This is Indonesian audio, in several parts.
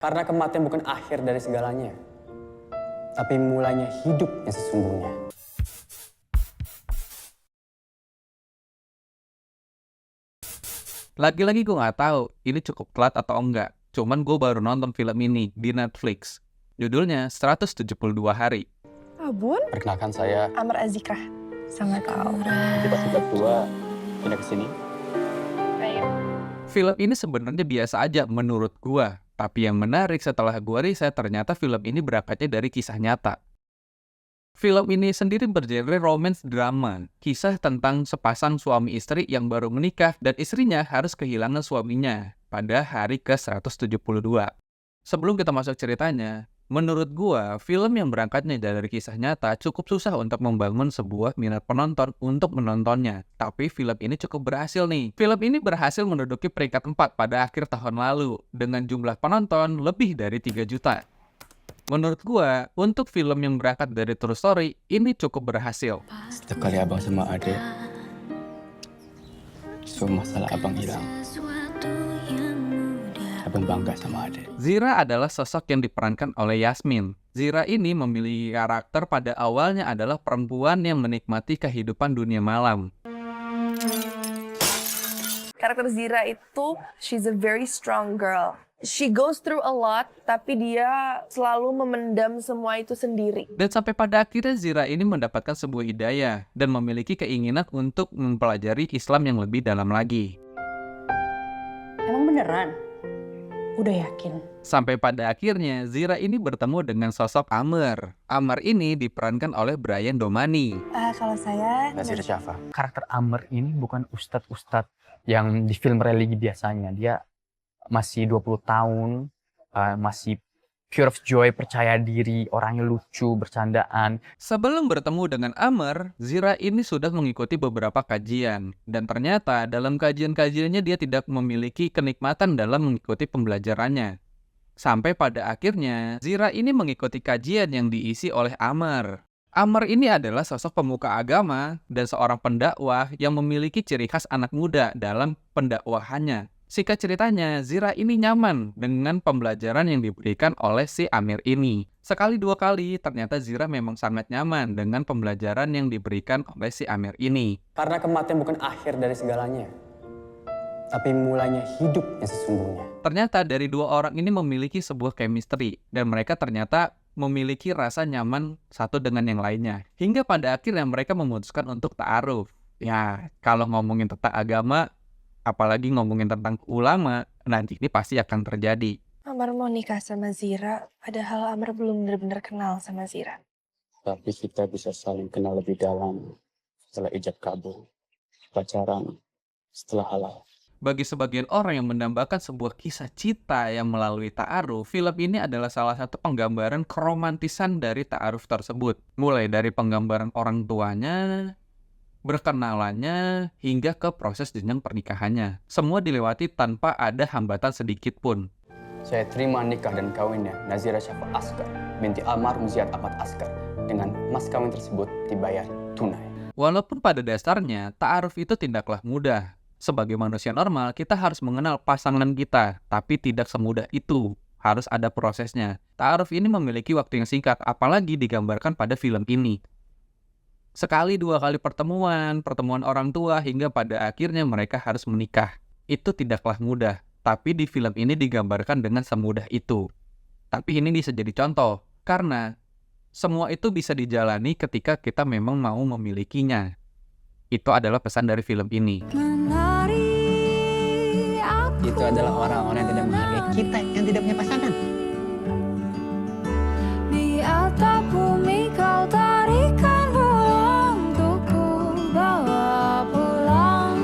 Karena kematian bukan akhir dari segalanya, tapi mulainya hidup yang sesungguhnya. Lagi-lagi gue nggak tahu ini cukup telat atau enggak. Cuman gue baru nonton film ini di Netflix. Judulnya 172 Hari. Bun? Perkenalkan saya, Amar Azikrah. Sangat tahu. kita sudah tua, pindah ke sini. Ayo. Film ini sebenarnya biasa aja menurut gue. Tapi yang menarik setelah gue riset, ternyata film ini berangkatnya dari kisah nyata. Film ini sendiri bergenre romance drama, kisah tentang sepasang suami istri yang baru menikah dan istrinya harus kehilangan suaminya pada hari ke-172. Sebelum kita masuk ceritanya, menurut gua, film yang berangkatnya dari kisah nyata cukup susah untuk membangun sebuah minat penonton untuk menontonnya. Tapi film ini cukup berhasil nih. Film ini berhasil menduduki peringkat 4 pada akhir tahun lalu dengan jumlah penonton lebih dari 3 juta. Menurut gua, untuk film yang berangkat dari true story, ini cukup berhasil. Setiap kali abang sama adek, semua masalah abang hilang. Abang bangga sama adek. Zira adalah sosok yang diperankan oleh Yasmin. Zira ini memiliki karakter pada awalnya adalah perempuan yang menikmati kehidupan dunia malam. Karakter Zira itu, she's a very strong girl. She goes through a lot, tapi dia selalu memendam semua itu sendiri. Dan sampai pada akhirnya Zira ini mendapatkan sebuah hidayah dan memiliki keinginan untuk mempelajari Islam yang lebih dalam lagi. Emang beneran? Udah yakin? Sampai pada akhirnya Zira ini bertemu dengan sosok Amr. Amr ini diperankan oleh Brian Domani. Kalau saya... Nazir Syafa. Karakter Amr ini bukan ustadz-ustadz yang di film religi biasanya. Dia masih 20 tahun, masih pure of joy, percaya diri, orangnya lucu, bercandaan. Sebelum bertemu dengan Amr, Zira ini sudah mengikuti beberapa kajian. Dan ternyata dalam kajian-kajiannya dia tidak memiliki kenikmatan dalam mengikuti pembelajarannya. Sampai pada akhirnya, Zira ini mengikuti kajian yang diisi oleh Amr. Amr ini adalah sosok pemuka agama dan seorang pendakwah yang memiliki ciri khas anak muda dalam pendakwahannya. Singkat ceritanya, Zira ini nyaman dengan pembelajaran yang diberikan oleh si Amir ini. Sekali dua kali, ternyata Zira memang sangat nyaman dengan pembelajaran yang diberikan oleh si Amir ini. Karena kematian bukan akhir dari segalanya, tapi mulainya hidup yang sesungguhnya. Ternyata dari dua orang ini memiliki sebuah chemistry, dan mereka ternyata memiliki rasa nyaman satu dengan yang lainnya. Hingga pada akhirnya mereka memutuskan untuk ta'aruf. Ya, kalau ngomongin tentang agama, apalagi ngomongin tentang ulama, nanti ini pasti akan terjadi. Amar mau nikah sama Zira, padahal Amar belum benar-benar kenal sama Zira. Tapi kita bisa saling kenal lebih dalam setelah ijab kabul, pacaran, setelah halal. Bagi sebagian orang yang mendambakan sebuah kisah cinta yang melalui ta'aruf, film ini adalah salah satu penggambaran keromantisan dari ta'aruf tersebut. Mulai dari penggambaran orang tuanya, berkenalannya, hingga ke proses jenjang pernikahannya. Semua dilewati tanpa ada hambatan sedikit pun. Saya terima nikah dan kawinnya Nazira Syafa Askar binti Almarhum Ziyad Ahmad Askar dengan mas kawin tersebut dibayar tunai. Walaupun pada dasarnya, ta'aruf itu tidaklah mudah. Sebagai manusia normal, kita harus mengenal pasangan kita, tapi tidak semudah itu. Harus ada prosesnya. Ta'aruf ini memiliki waktu yang singkat, apalagi digambarkan pada film ini. Sekali dua kali pertemuan orang tua, hingga pada akhirnya mereka harus menikah. Itu tidaklah mudah, tapi di film ini digambarkan dengan semudah itu. Tapi ini bisa jadi contoh, karena semua itu bisa dijalani ketika kita memang mau memilikinya. Itu adalah pesan dari film ini. Itu adalah orang-orang yang tidak menghargai kita yang tidak punya pasangan. Di atap bumi kau tarikan pulang, untuk ku bawa pulang.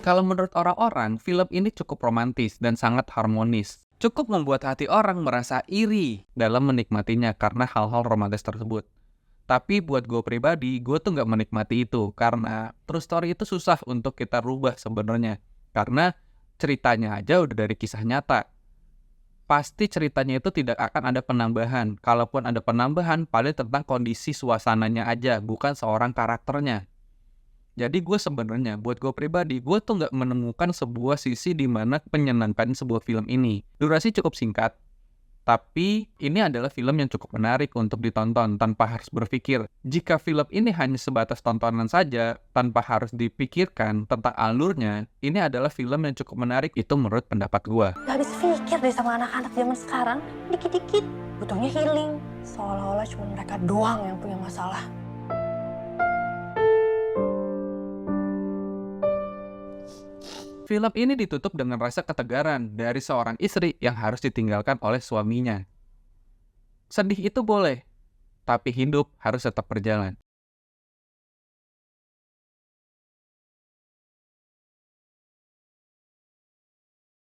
Kalau menurut orang-orang, film ini cukup romantis dan sangat harmonis. Cukup membuat hati orang merasa iri dalam menikmatinya karena hal-hal romantis tersebut. Tapi buat gue pribadi, gue tuh nggak menikmati itu karena true story itu susah untuk kita rubah sebenarnya. Karena ceritanya aja udah dari kisah nyata. Pasti ceritanya itu tidak akan ada penambahan. Kalaupun ada penambahan, paling tentang kondisi suasananya aja, bukan seorang karakternya. Jadi gue sebenarnya, buat gue pribadi, gue tuh nggak menemukan sebuah sisi di mana menyenangkan sebuah film ini. Durasi cukup singkat, Tapi ini adalah film yang cukup menarik untuk ditonton tanpa harus berpikir. Jika film ini hanya sebatas tontonan saja, tanpa harus dipikirkan tentang alurnya, ini adalah film yang cukup menarik itu menurut pendapat gua. Gak habis pikir deh sama anak-anak zaman sekarang. Dikit-dikit butuhnya healing. Seolah-olah cuma mereka doang yang punya masalah. Film ini ditutup dengan rasa ketegaran dari seorang istri yang harus ditinggalkan oleh suaminya. Sedih itu boleh, tapi hidup harus tetap berjalan.